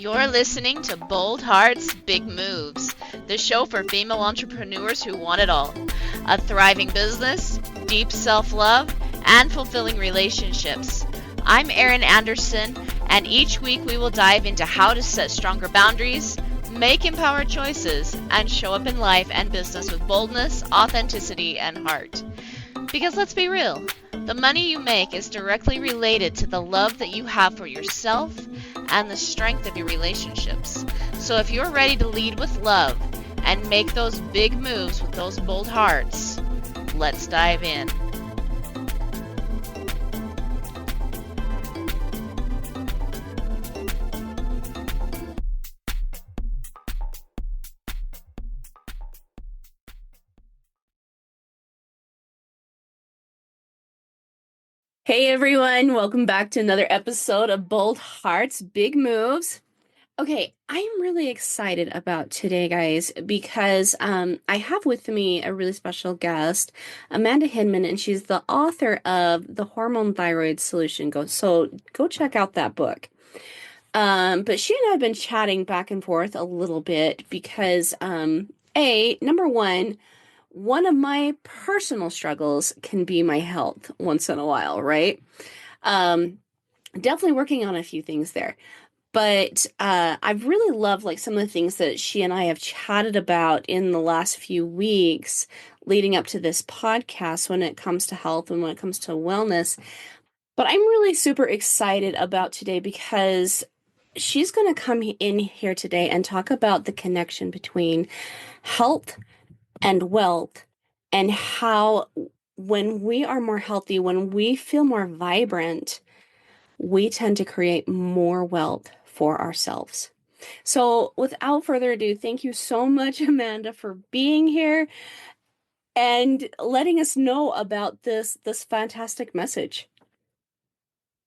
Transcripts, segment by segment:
You're listening to Bold Hearts, Big Moves, the show for female entrepreneurs who want it all: a thriving business, deep self love, and fulfilling relationships. I'm Erin Anderson, and each week we will dive into how to set stronger boundaries, make empowered choices, and show up in life and business with boldness, authenticity, and heart. Because let's be real, the money you make is directly related to the love that you have for yourself and the strength of your relationships. So if you're ready to lead with love and make those big moves with those bold hearts, let's dive in. Hey everyone, welcome back to another episode of Bold Hearts, Big Moves. Okay, I'm really excited about today, guys, because I have with me a really special guest, Amanda Hinman, and she's the author of The Hormone Thyroid Solution. Go check out that book. But she and I have been chatting back and forth a little bit because, number one of my personal struggles can be my health once in a while, right? Um, Definitely working on a few things there. But I've really loved like some of the things that she and I have chatted about in the last few weeks leading up to this podcast when it comes to health and when it comes to wellness. But I'm really super excited about today because she's going to come in here today and talk about the connection between health and wealth, and how when we are more healthy, when we feel more vibrant, we tend to create more wealth for ourselves. So without further ado, thank you so much, Amanda, for being here and letting us know about this fantastic message.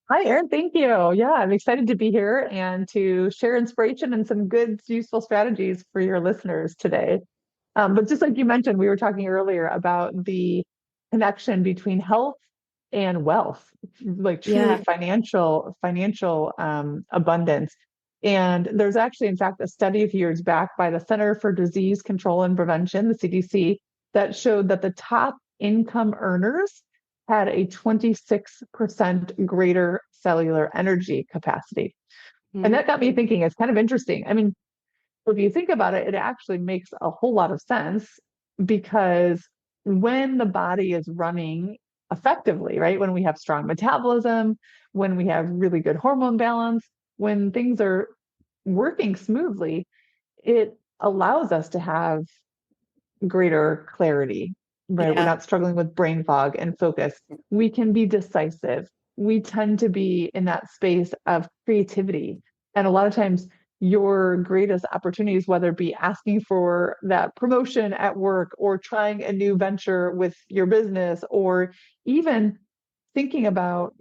Hi, Erin. Thank you. Yeah, I'm excited to be here and to share inspiration and some good, useful strategies for your listeners today. But just like you mentioned, we were talking earlier about the connection between health and wealth, like truly Yeah. financial abundance. And there's actually, in fact, a study a few years back by the Center for Disease Control and Prevention, the CDC, that showed that the top income earners had a 26% greater cellular energy capacity. And Mm, that got me thinking, it's kind of interesting. I mean, if you think about it, it actually makes a whole lot of sense because when the body is running effectively, right? When we have strong metabolism, when we have really good hormone balance, when things are working smoothly, it allows us to have greater clarity, right? We're yeah. not struggling with brain fog and focus. We can be decisive. We tend to be in that space of creativity. And a lot of times, your greatest opportunities, whether it be asking for that promotion at work or trying a new venture with your business, or even thinking about,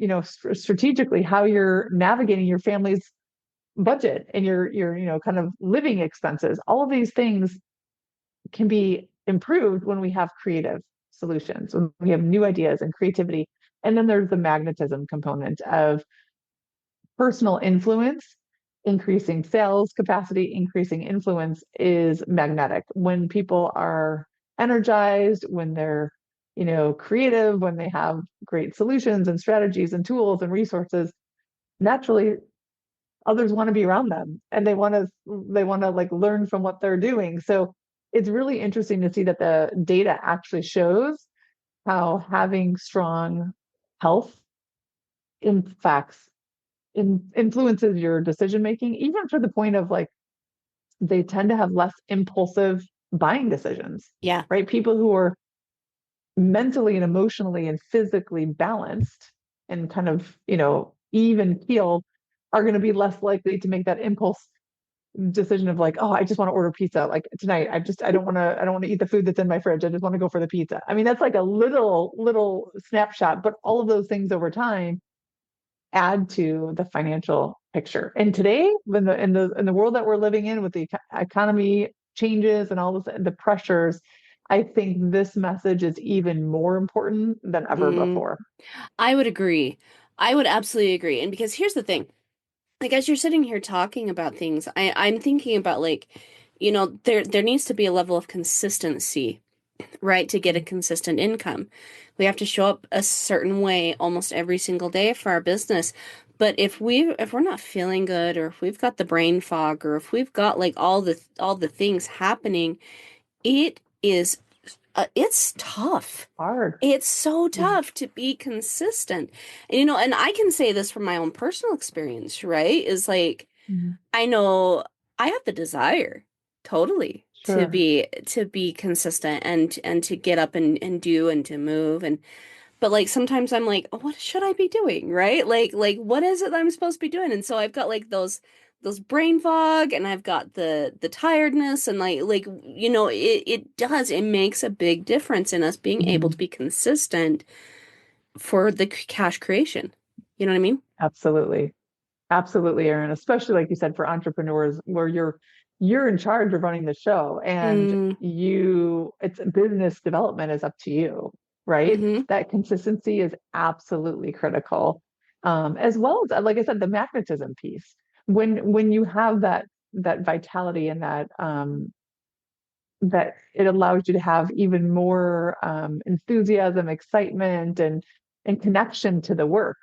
strategically how you're navigating your family's budget and your, kind of living expenses, all of these things can be improved when we have creative solutions, when we have new ideas and creativity. And then there's the magnetism component of personal influence. Increasing sales capacity, increasing influence is magnetic. When people are energized, when they're, creative, when they have great solutions and strategies and tools and resources, naturally others want to be around them and they want to like learn from what they're doing. So it's really interesting to see that the data actually shows how having strong health impacts influences your decision making, even to the point of like they tend to have less impulsive buying decisions, Yeah. right? People who are mentally and emotionally and physically balanced and kind of, even keeled are going to be less likely to make that impulse decision of like, oh, I just want to order pizza. Like tonight, I don't want to eat the food that's in my fridge. I just want to go for the pizza. I mean, that's like a little snapshot, but all of those things over time add to the financial picture. And today, when in the world that we're living in with the economy changes and all this, the pressures, I think this message is even more important than ever Mm, before. I would agree. I would absolutely agree. And because here's the thing. like as you're sitting here talking about things, I'm thinking about like, there needs to be a level of consistency, right, to get a consistent income. We have to show up a certain way almost every single day for our business. But if we're not feeling good, or if we've got the brain fog, or if we've got like all the things happening, it's tough. Hard. It's so Yeah. tough to be consistent. And I can say this from my own personal experience, right? Is like Mhm. I know I have the desire totally to Sure. be consistent and to get up and do and to move, but like sometimes I'm like, oh, what should I be doing? Right? Like what is it that I'm supposed to be doing? And so I've got like those brain fog, and I've got the tiredness, and it makes a big difference in us being able to Mhm. be consistent for the cash creation. You know what I mean? Absolutely. Absolutely, Erin. Especially like you said, for entrepreneurs where you're in charge of running the show and Mm, it's business development is up to you, right? mm-hmm, That consistency is absolutely critical. As well as like I said, the magnetism piece. When you have that vitality and that it allows you to have even more enthusiasm, excitement, and connection to the work,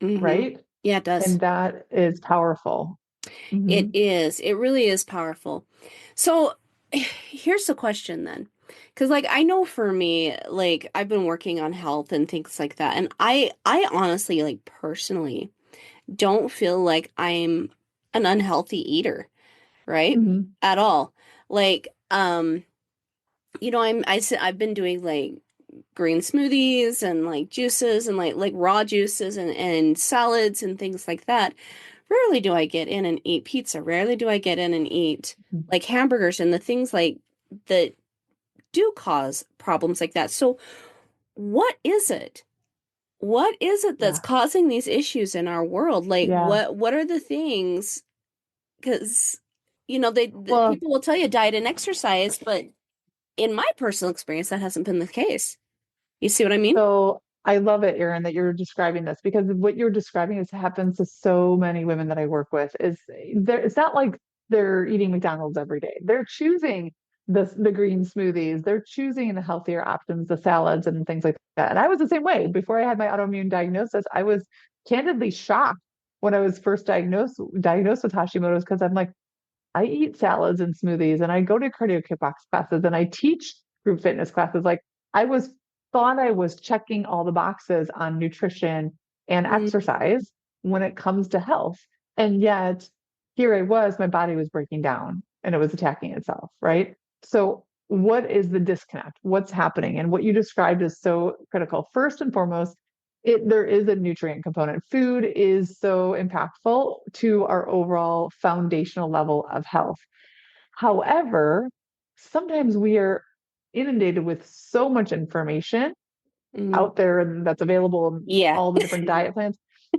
mm-hmm. right? Yeah, it does. And that is powerful. It Hmm. is. It really is powerful. So here's the question then. Because like I know for me, like I've been working on health and things like that. And I honestly, like personally, don't feel like I'm an unhealthy eater, right? Hmm. At all. Like, I've been doing like green smoothies and like juices and like raw juices and salads and things like that. Rarely do I get in and eat pizza. Rarely do I get in and eat like hamburgers and the things like that do cause problems like that. So what is it? What is it that's Yeah. causing these issues in our world? Like Yeah. what are the things? Because Well, people will tell you diet and exercise, but in my personal experience, that hasn't been the case. You see what I mean? so I love it, Erin, that you're describing this because what you're describing is happens to so many women that I work with is it's not like they're eating McDonald's every day. They're choosing the green smoothies, they're choosing the healthier options, the salads and things like that. And I was the same way. Before I had my autoimmune diagnosis, I was candidly shocked when I was first diagnosed with Hashimoto's because I'm like, I eat salads and smoothies and I go to cardio kickbox classes and I teach group fitness classes. Like I was thought I was checking all the boxes on nutrition and Mm, exercise when it comes to health. And yet here I was, my body was breaking down and it was attacking itself, right? So what is the disconnect? What's happening? And what you described is so critical. First and foremost, there is a nutrient component. Food is so impactful to our overall foundational level of health. However, sometimes we are inundated with so much information mm. out there and that's available in Yeah. all the different diet plans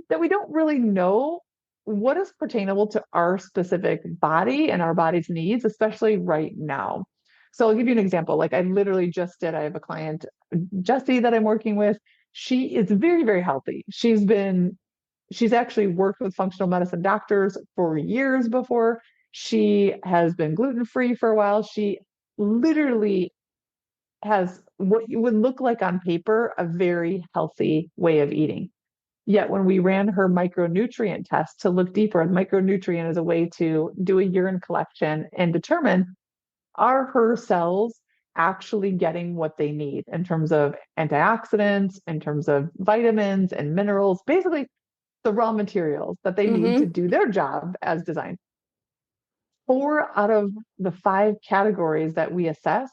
that we don't really know what is pertainable to our specific body and our body's needs, especially right now. So I'll give you an example. Like I literally just did, I have a client, Jessie, that I'm working with. She is very, very healthy. She's actually worked with functional medicine doctors for years before. She has been gluten free for a while. She literally has what you would look like on paper a very healthy way of eating. Yet when we ran her micronutrient test to look deeper, micronutrient is a way to do a urine collection and determine are her cells actually getting what they need in terms of antioxidants, in terms of vitamins and minerals, basically the raw materials that they need to Mm-hmm. do their job as designed. Four out of the five categories that we assess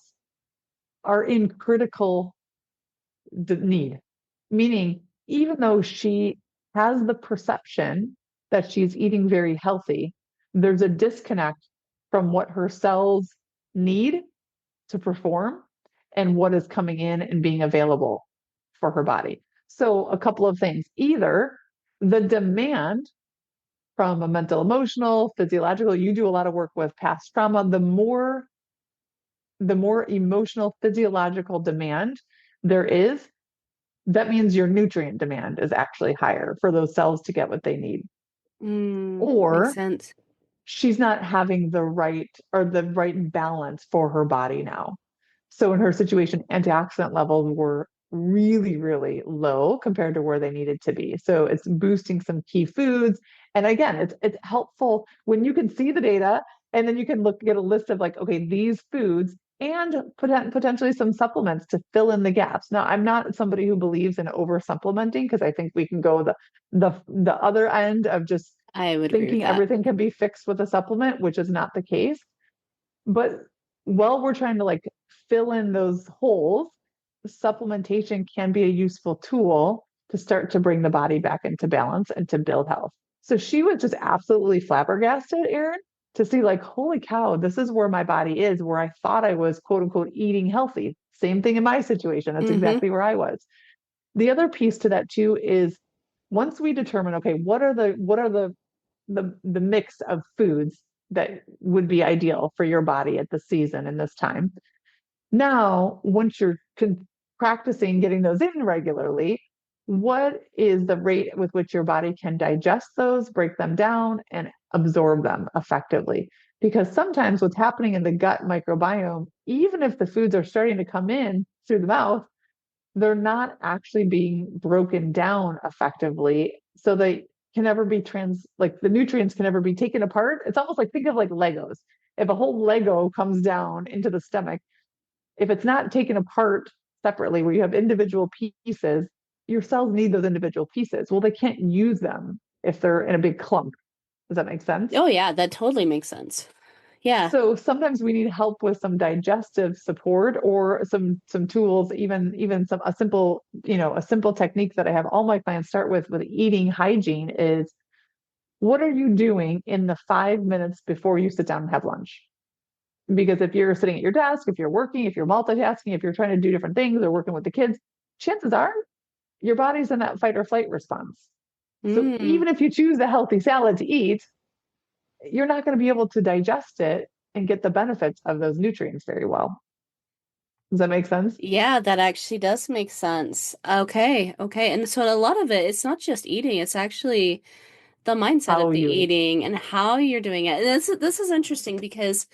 are in critical need, meaning even though she has the perception that she's eating very healthy, there's a disconnect from what her cells need to perform and what is coming in and being available for her body. So, a couple of things either the demand from a mental, emotional, physiological, you do a lot of work with past trauma, the more emotional, physiological demand there is, that means your nutrient demand is actually higher for those cells to get what they need. Makes or sense. she's not having the right balance for her body now. So in her situation, antioxidant levels were really, really low compared to where they needed to be. So it's boosting some key foods. And again, it's helpful when you can see the data and then you can get a list of like, okay, these foods and potentially some supplements to fill in the gaps. Now, I'm not somebody who believes in over supplementing because I think we can go the other end of just I would agree with thinking that. everything can be fixed with a supplement, which is not the case. But while we're trying to like fill in those holes, supplementation can be a useful tool to start to bring the body back into balance and to build health. So she was just absolutely flabbergasted, Erin, to see like, holy cow, this is where my body is, where I thought I was quote unquote eating healthy. Same thing in my situation. That's Mm-hmm. exactly where I was. The other piece to that too is once we determine, okay, what are the mix of foods that would be ideal for your body at the season and this time. Now, once you're practicing getting those in regularly, what is the rate with which your body can digest those, break them down, and absorb them effectively? Because sometimes what's happening in the gut microbiome, even if the foods are starting to come in through the mouth, they're not actually being broken down effectively. So they can never be like the nutrients can never be taken apart. It's almost like think of like Legos. If a whole Lego comes down into the stomach, if it's not taken apart separately, where you have individual pieces, your cells need those individual pieces. Well, they can't use them if they're in a big clump. Does that make sense? Oh yeah, that totally makes sense. Yeah. So sometimes we need help with some digestive support or some tools, even some a simple, a simple technique that I have all my clients start with eating hygiene is what are you doing in the 5 minutes before you sit down and have lunch? Because if you're sitting at your desk, if you're working, if you're multitasking, if you're trying to do different things or working with the kids, chances are your body's in that fight or flight response. So Mm. even if you choose the healthy salad to eat, you're not going to be able to digest it and get the benefits of those nutrients very well. Does that make sense? Yeah, that actually does make sense. Okay, okay. And so a lot of it, it's not just eating, it's actually the mindset of How the you eat. eating and how you're doing it. And this is interesting because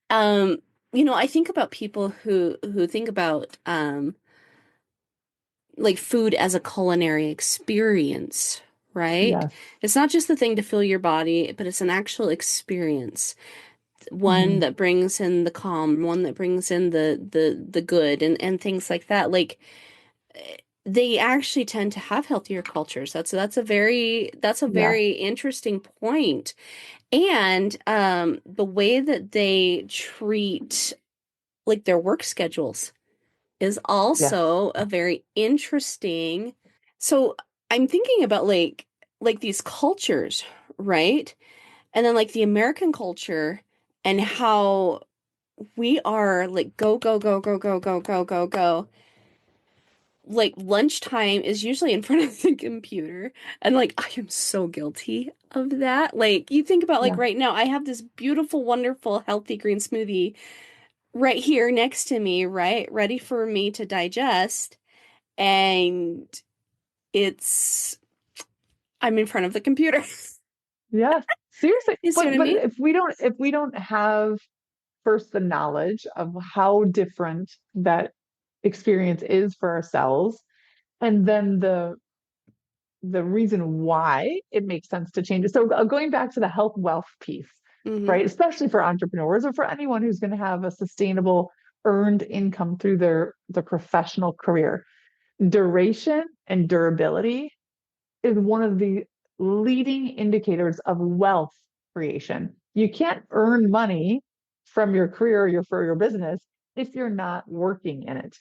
um I think about people who think about like food as a culinary experience, right? Yes. It's not just the thing to fill your body, but it's an actual experience. One Hmm. that brings in the calm, one that brings in the good and things like that. Like they actually tend to have healthier cultures. That's a very Yes. interesting point. And the way that they treat like their work schedules is Yes. also a very interesting. So I'm thinking about like these cultures, right? And then like the American culture and how we are like go go go go go go go go go. Like lunchtime is usually in front of the computer, and like I am so guilty of that. Like you think about like Yeah. right now I have this beautiful wonderful healthy green smoothie right here next to me, right? Ready for me to digest, and it's I'm in front of the computer. Yes. Seriously. You see what But I but mean? if we don't have first the knowledge of how different that experience is for ourselves, and then the reason why it makes sense to change it. So going back to the health wealth piece, Mm-hmm. right? Especially for entrepreneurs or for anyone who's going to have a sustainable earned income through their professional career. Duration and durability is one of the leading indicators of wealth creation. You can't earn money from your career or for your business if you're not working in it.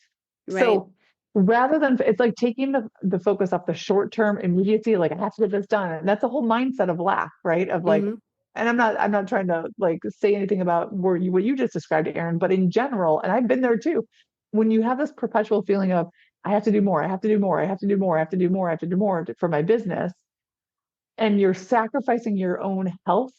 Right. So rather than it's like taking the focus off the short term immediacy, like I have to get this done. And that's a whole mindset of lack, right? Of like, Mm-hmm. and I'm not trying to like say anything about what you just described, Aaron, but in general, and I've been there too, when you have this perpetual feeling of I have to do more, I have to do more, I have to do more, I have to do more, I have to do more for my business, and you're sacrificing your own health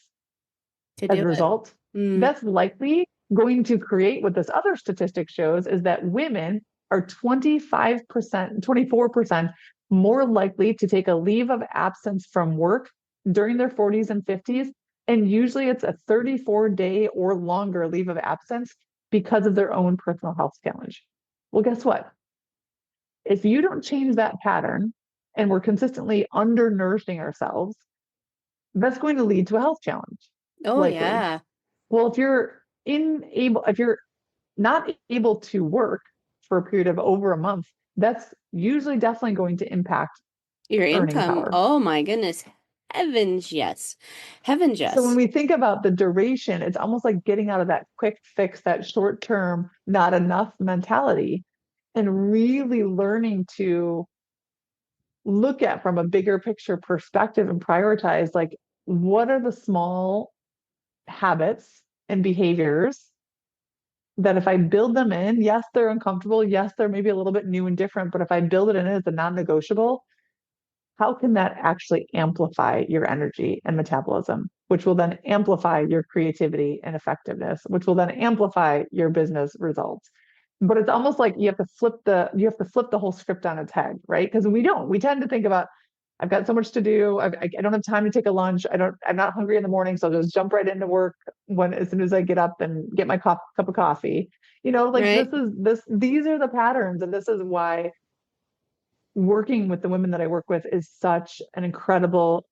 To as do a it. result, Mm. that's likely going to create what this other statistic shows is that women are 25%, 24% more likely to take a leave of absence from work during their 40s and 50s. And usually it's a 34-day or longer leave of absence because of their own personal health challenge. Well, guess what? If you don't change that pattern and we're consistently undernourishing ourselves, that's going to lead to a health challenge, Oh, likely. yeah. Well, if you're not able to work for a period of over a month, that's usually definitely going to impact Your earning income. power. Oh my goodness. Heavens, yes. Heavens, So when yes. we think about the duration, it's almost like getting out of that quick fix, that short term, not enough mentality, and really learning to look at from a bigger picture perspective and prioritize like what are the small habits and behaviors that if I build them in, yes, they're uncomfortable. Yes, they're maybe a little bit new and different, but if I build it in as a non-negotiable, how can that actually amplify your energy and metabolism, which will then amplify your creativity and effectiveness, which will then amplify your business results. But it's almost like you have to flip the whole script on its head, right? Because we tend to think about I've got so much to do. I don't have time to take a lunch. I'm not hungry in the morning, so I'll just jump right into work as soon as I get up and get my cup of coffee. Like Right? these are the patterns, and this is why working with the women that I work with is such an incredible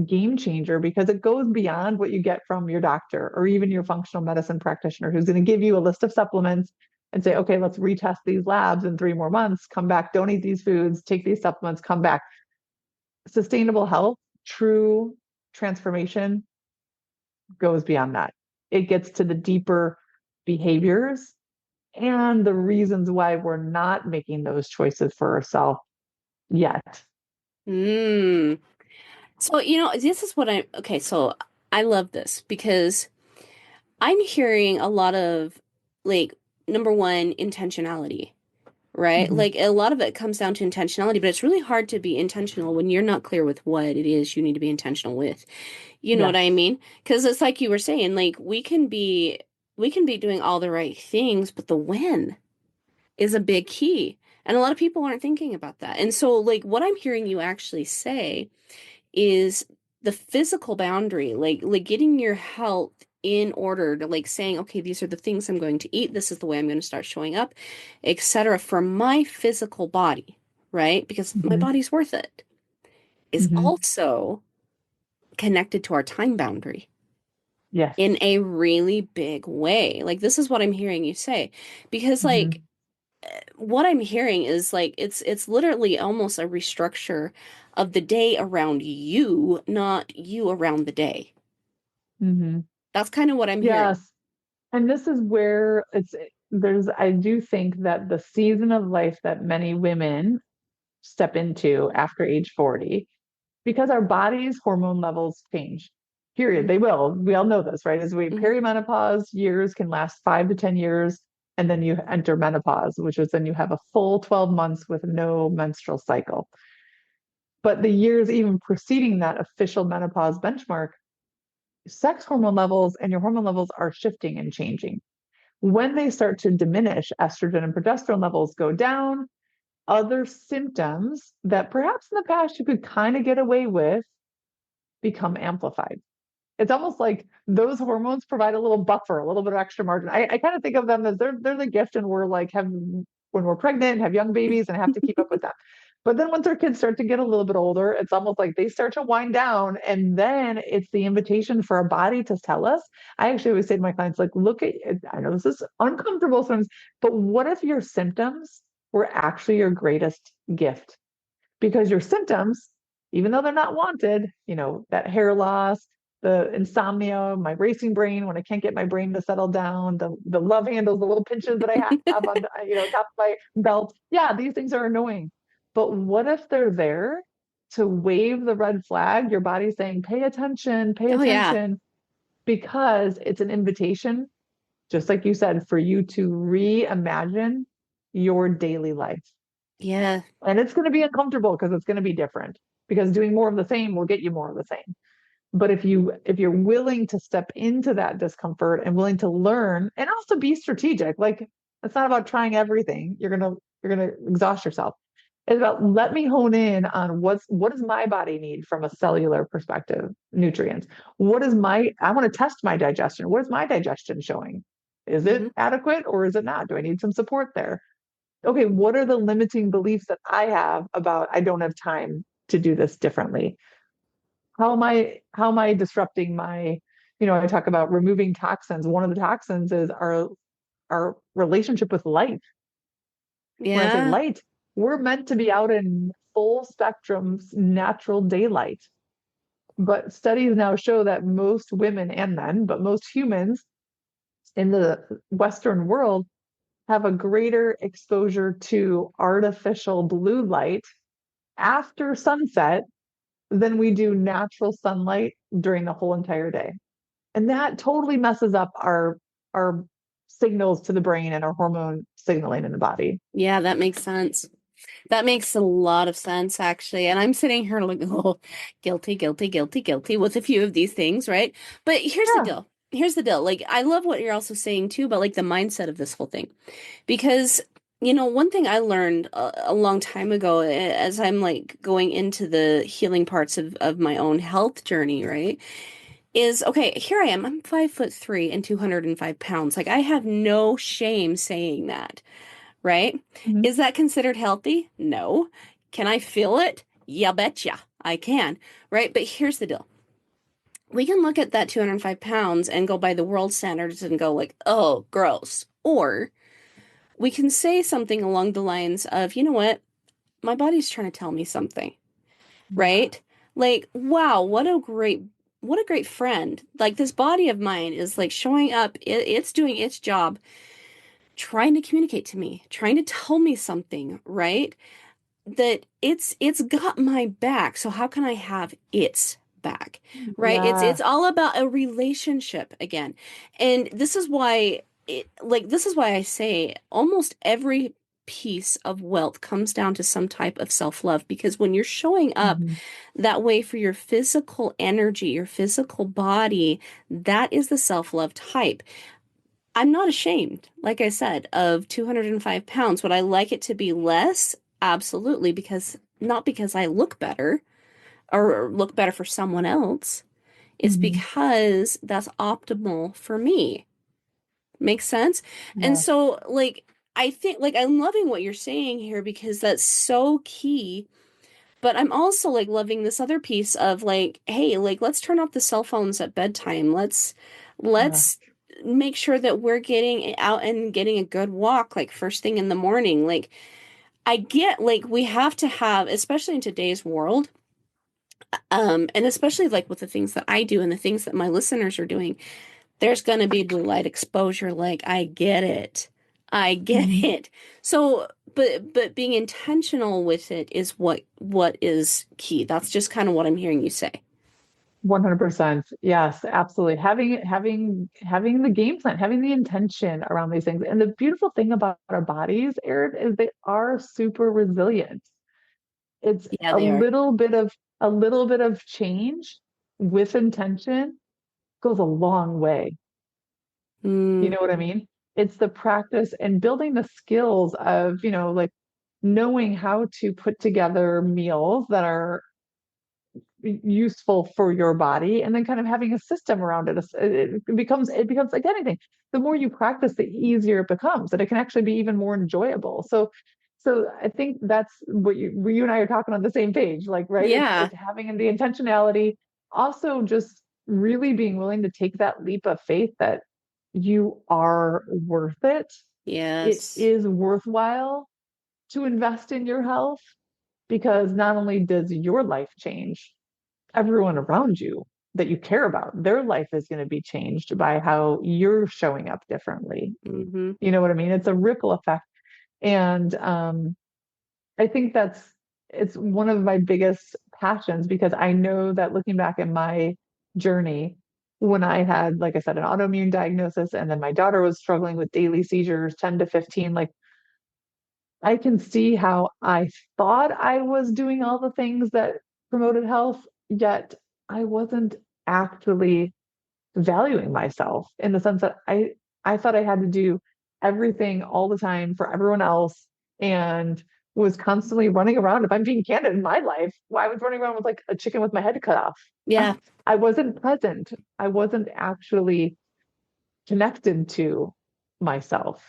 game changer because it goes beyond what you get from your doctor or even your functional medicine practitioner who's going to give you a list of supplements and say, okay, let's retest these labs in 3 more months, come back, don't eat these foods, take these supplements, come back. Sustainable health, true transformation goes beyond that. It gets to the deeper behaviors and the reasons why we're not making those choices for ourselves yet. Mm. So, this is what okay, so I love this because I'm hearing a lot of like number one, intentionality, right? Mm-hmm. Like a lot of it comes down to intentionality, but it's really hard to be intentional when you're not clear with what it is you need to be intentional with. You know what I Yes. mean? Because it's like you were saying, like we can be doing all the right things, but the when is a big key. And a lot of people aren't thinking about that. And so like what I'm hearing you actually say is the physical boundary, like getting your health in order to like saying, okay, these are the things I'm going to eat. This is the way I'm going to start showing up, etc. for my physical body, right? Because my Mm-hmm. body's worth it, is Mm-hmm. also connected to our time boundary Yes. in a really big way. Like this is what I'm hearing you say. Because like Mm-hmm. what I'm hearing is like it's literally almost a restructure of the day around you, not you around the day. Mm-hmm. That's kind of what I'm hearing. Yes. And this is where I do think that the season of life that many women step into after age 40, because our body's hormone levels change, period. They will. We all know this, right? As we Hmm. perimenopause years can last 5 to 10 years, and then you enter menopause, which is then you have a full 12 months with no menstrual cycle. But the years even preceding that official menopause benchmark, sex hormone levels and your hormone levels are shifting and changing. When they start to diminish, estrogen and progesterone levels go down. Other symptoms that perhaps in the past you could kind of get away with become amplified. It's almost like those hormones provide a little buffer, a little bit of extra margin. I kind of think of them as they're the gift, and we're like have when we're pregnant, have young babies, and have to keep up with them. But then once our kids start to get a little bit older, it's almost like they start to wind down, and then it's the invitation for our body to tell us. I actually always say to my clients, like, look at I know this is uncomfortable sometimes, but what if your symptoms were actually your greatest gift? Because your symptoms, even though they're not wanted, that hair loss, the insomnia, my racing brain when I can't get my brain to settle down, the love handles, the little pinches that I have on the, top of my belt. Yeah, these things are annoying. But what if they're there to wave the red flag? Your body's saying, pay Oh yeah. attention, because it's an invitation, just like you said, for you to reimagine your daily life. Yeah. And it's going to be uncomfortable because it's going to be different, because doing more of the same will get you more of the same. But if you're willing to step into that discomfort and willing to learn and also be strategic, like it's not about trying everything. You're going to exhaust yourself. It's about let me hone in on what does my body need from a cellular perspective, nutrients. I want to test my digestion. What is my digestion showing? Is Hmm. it adequate or is it not? Do I need some support there? Okay, what are the limiting beliefs that I have about I don't have time to do this differently? How am I disrupting my, I talk about removing toxins. One of the toxins is our relationship with light. When I say Yeah. light, we're meant to be out in full spectrum natural daylight. But studies now show that most women and men, but most humans in the Western world have a greater exposure to artificial blue light after sunset than we do natural sunlight during the whole entire day. And that totally messes up our signals to the brain and our hormone signaling in the body. Yeah, that makes sense. That makes a lot of sense, actually. And I'm sitting here like, oh, guilty, guilty, guilty, guilty with a few of these things, right? But here's the Yeah. deal. Here's the deal. Like, I love what you're also saying too about like the mindset of this whole thing. Because, one thing I learned a long time ago as I'm like going into the healing parts of my own health journey, right? Is okay, here I am. I'm 5'3" and 205 pounds. Like, I have no shame saying that, right? Mhm. Is that considered healthy? No. Can I feel it? Yeah, betcha. I can, right? But here's the deal. We can look at that 205 pounds and go by the world standards and go like, oh, gross. Or we can say something along the lines of, you know what? My body's trying to tell me something, Yeah. right? Like, wow, what a great friend. Like this body of mine is like showing up, it's doing its job, trying to communicate to me, trying to tell me something, right? That it's got my back. So how can I have its back? Right? It's Yeah. all about a relationship again. And this is why I say almost every piece of wealth comes down to some type of self-love, because when you're showing up Mhm. that way for your physical energy, your physical body, that is the self-love type. I'm not ashamed, like I said, of 205 pounds. Would I like it to be less? Absolutely, because not because I look better or look better for someone else. It's Mhm. because that's optimal for me. Makes sense? And Yeah. so, like, I think, like, I'm loving what you're saying here because that's so key. But I'm also like loving this other piece of like, hey, like let's turn off the cell phones at bedtime. Yeah. Let's make sure that we're getting out and getting a good walk like first thing in the morning. Like I get like we have to have, especially in today's world, and especially like with the things that I do and the things that my listeners are doing, there's going to be blue light exposure. Like I get it. I get Mhm. it. So, but being intentional with it is what is key. That's just kind of what I'm hearing you say. 100%. Yes, absolutely. Having the game plan, having the intention around these things. And the beautiful thing about our bodies, Erin, is they are super resilient. It's Yeah, they are. a little bit of change with intention goes a long way. You Mm, know what I mean? It's the practice and building the skills of, like knowing how to put together meals that are useful for your body, and then kind of having a system around it. It becomes like anything. The more you practice, the easier it becomes, and it can actually be even more enjoyable. So I think that's what you and I are talking on the same page, like, right? yeah. It's having the intentionality, also just really being willing to take that leap of faith that you are worth it. It Yes. is worthwhile to invest in your health, because not only does your life change, everyone around you that you care about, their life is going to be changed by how you're showing up differently. Hmm. You know what I mean? It's a ripple effect. And I think it's one of my biggest passions, because I know that looking back at my journey, when I had, like I said, an autoimmune diagnosis, and then my daughter was struggling with daily seizures, 10 to 15, like I can see how I thought I was doing all the things that promoted health, yet I wasn't actually valuing myself, in the sense that I thought I had to do everything all the time for everyone else, and was constantly running around. If I'm being candid in my life, well, I was running around with like a chicken with my head cut off. Yeah, I wasn't present. I wasn't actually connected to myself.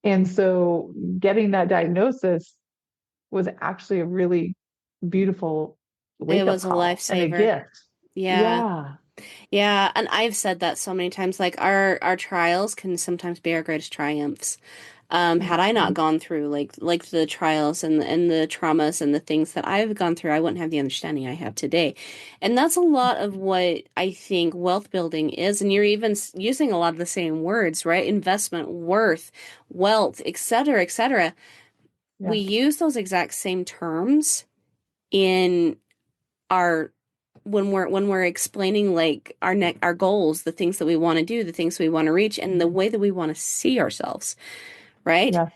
And so getting that diagnosis was actually a really beautiful it wake up was a call and a lifesaver. gift. Yeah. Yeah. Yeah, and I've said that so many times. Like our trials can sometimes be our greatest triumphs. Had I not Mhm. gone through like the trials and the traumas and the things that I've gone through, I wouldn't have the understanding I have today. And that's a lot of what I think wealth building is. And you're even using a lot of the same words, right? Investment, worth, wealth, et cetera, et cetera. We Yeah. use those exact same terms in our when we're explaining like our goals, the things that we want to do, the things we want to reach, and the Mhm. way that we want to see ourselves, right? Yes.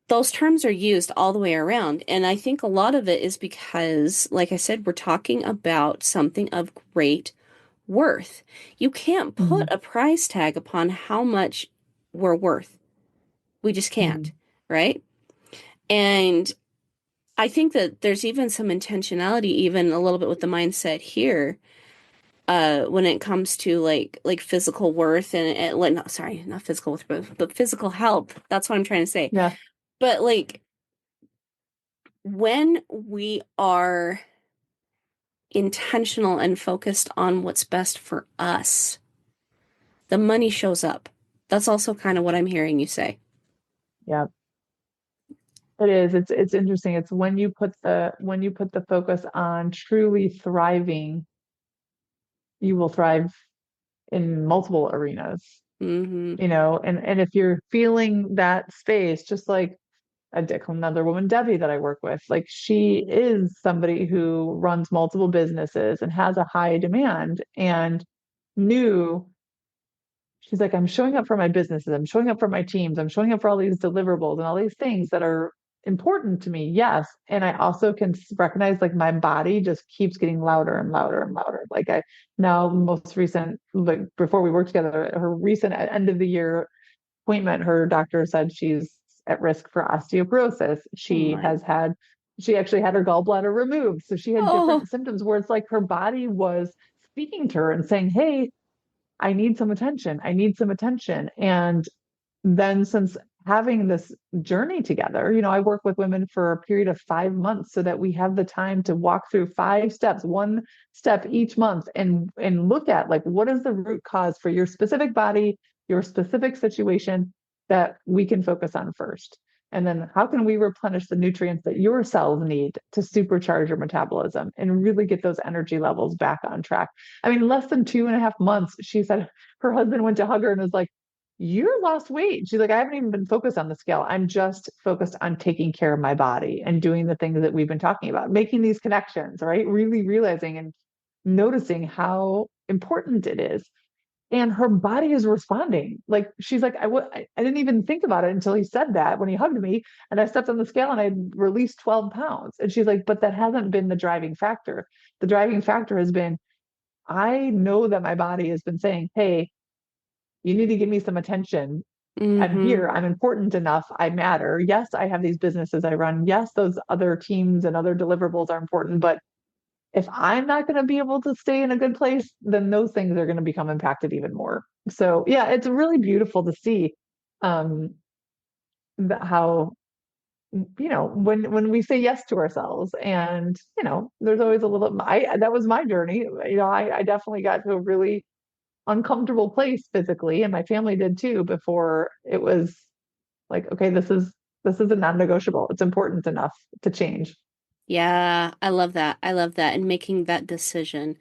Those terms are used all the way around. And I think a lot of it is because, like I said, we're talking about something of great worth. You can't put Mhm. a price tag upon how much we're worth. We just can't, Mhm. right? And I think that there's even some intentionality, even a little bit with the mindset here, when it comes to like physical worth and like not sorry, not physical worth, but physical health. That's what I'm trying to say. Yeah. But like when we are intentional and focused on what's best for us, the money shows up. That's also kind of what I'm hearing you say. Yeah. It is. It's interesting. It's when you put the focus on truly thriving, you will thrive in multiple arenas, Mm-hmm. and if you're feeling that space, just like another woman, Debbie, that I work with, like she is somebody who runs multiple businesses and has a high demand and knew. She's like, I'm showing up for my businesses, I'm showing up for my teams, I'm showing up for all these deliverables and all these things that are important to me. Yes. And I also can recognize like my body just keeps getting louder and louder and louder. Like I now, most recent, like before we worked together, her recent end of the year appointment, her doctor said she's at risk for osteoporosis. Oh my. She actually had her gallbladder removed. So she had Oh, different symptoms where it's like her body was speaking to her and saying, hey, I need some attention. I need some attention. And then since having this journey together, I work with women for a period of 5 months so that we have the time to walk through 5 steps, one step each month, and look at like what is the root cause for your specific body, your specific situation that we can focus on first. And then how can we replenish the nutrients that your cells need to supercharge your metabolism and really get those energy levels back on track? I mean, less than 2.5 months, she said her husband went to hug her and was like, "You lost weight." She's like, "I haven't even been focused on the scale. I'm just focused on taking care of my body and doing the things that we've been talking about, making these connections, right? Really realizing and noticing how important it is." And her body is responding. Like she's like, I didn't even think about it until he said that when he hugged me, and I stepped on the scale and I released 12 pounds. And she's like, but that hasn't been the driving factor. The driving factor has been, I know that my body has been saying, hey, you need to give me some attention. I'm mm-hmm. here. I'm important enough. I matter. Yes, I have these businesses I run. Yes, those other teams and other deliverables are important. But if I'm not going to be able to stay in a good place, then those things are going to become impacted even more. So, yeah, it's really beautiful to see um, how, when we say yes to ourselves. And, there's always a little, that was my journey. I definitely got to a really uncomfortable place physically, and my family did too, before it was like, okay, this is a non-negotiable. It's important enough to change. Yeah, I love that. I love that. And making that decision.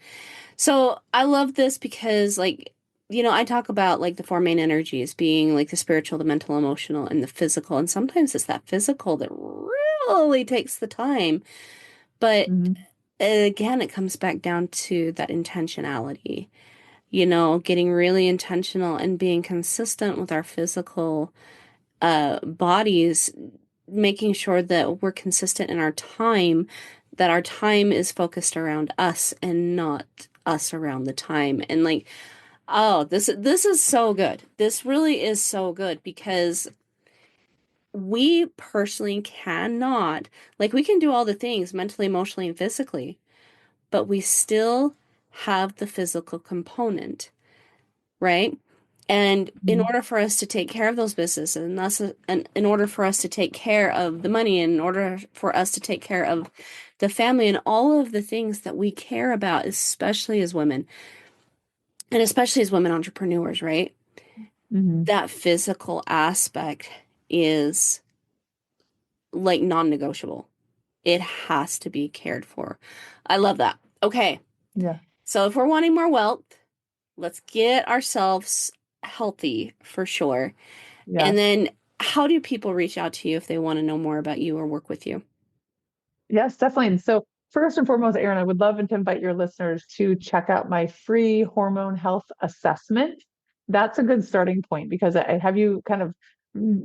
So I love this because, like, I talk about like the four main energies being like the spiritual, the mental, emotional, and the physical. And sometimes it's that physical that really takes the time. But Mhm. again, it comes back down to that intentionality, getting really intentional and being consistent with our physical bodies, making sure that we're consistent in our time, that our time is focused around us and not us around the time. And like, oh, this is so good. This really is so good because we personally cannot, like, we can do all the things mentally, emotionally, and physically, but we still have the physical component, right? And in Mhm. order for us to take care of those businesses, and thus, and in order for us to take care of the money, and in order for us to take care of the family and all of the things that we care about, especially as women, and especially as women entrepreneurs, right? Mhm. That physical aspect is like non-negotiable. It has to be cared for. I love that. Okay. Yeah. So if we're wanting more wealth, let's get ourselves healthy for sure. And Yes. then how do people reach out to you if they want to know more about you or work with you? Yes, definitely. And so, first and foremost, Erin, I would love to invite your listeners to check out my free hormone health assessment. That's a good starting point because I have you kind of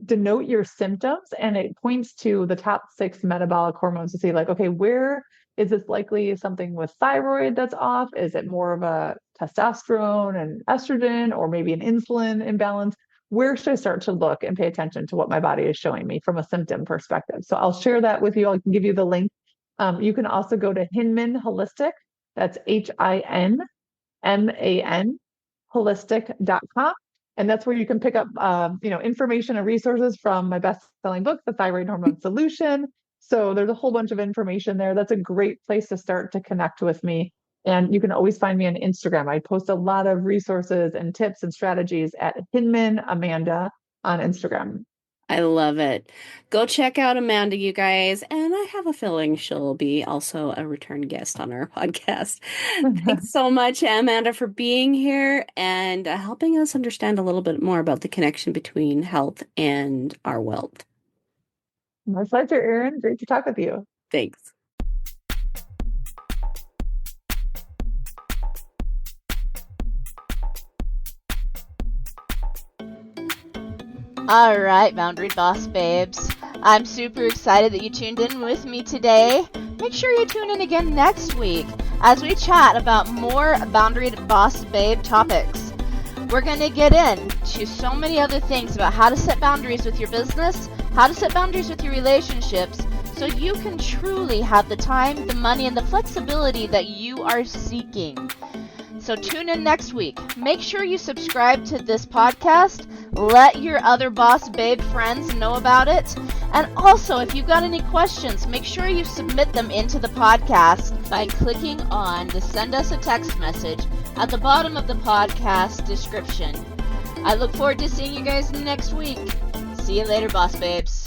denote your symptoms, and it points to the top 6 metabolic hormones to see, like, okay, where is this likely something with thyroid that's off? Is it more of a testosterone and estrogen, or maybe an insulin imbalance? Where should I start to look and pay attention to what my body is showing me from a symptom perspective? So I'll share that with you. I can give you the link. You can also go to Hinman Holistic. That's HINMAN holistic.com. And that's where you can pick up, information and resources from my best-selling book, The Thyroid Hormone Solution. So there's a whole bunch of information there. That's a great place to start to connect with me. And you can always find me on Instagram. I post a lot of resources and tips and strategies at Hinman Amanda on Instagram. I love it. Go check out Amanda, you guys. And I have a feeling she'll be also a return guest on our podcast. Thanks so much, Amanda, for being here and helping us understand a little bit more about the connection between health and our wealth. My pleasure, Erin. Great to talk with you. Thanks. All right, Boundary Boss babes. I'm super excited that you tuned in with me today. Make sure you tune in again next week as we chat about more Boundary Boss babe topics. We're going to get into so many other things about how to set boundaries with your business, how to set boundaries with your relationships, so you can truly have the time, the money, and the flexibility that you are seeking. So tune in next week. Make sure you subscribe to this podcast. Let your other boss babe friends know about it. And also, if you've got any questions, make sure you submit them into the podcast by clicking on the send us a text message at the bottom of the podcast description. I look forward to seeing you guys next week. See you later, boss babes.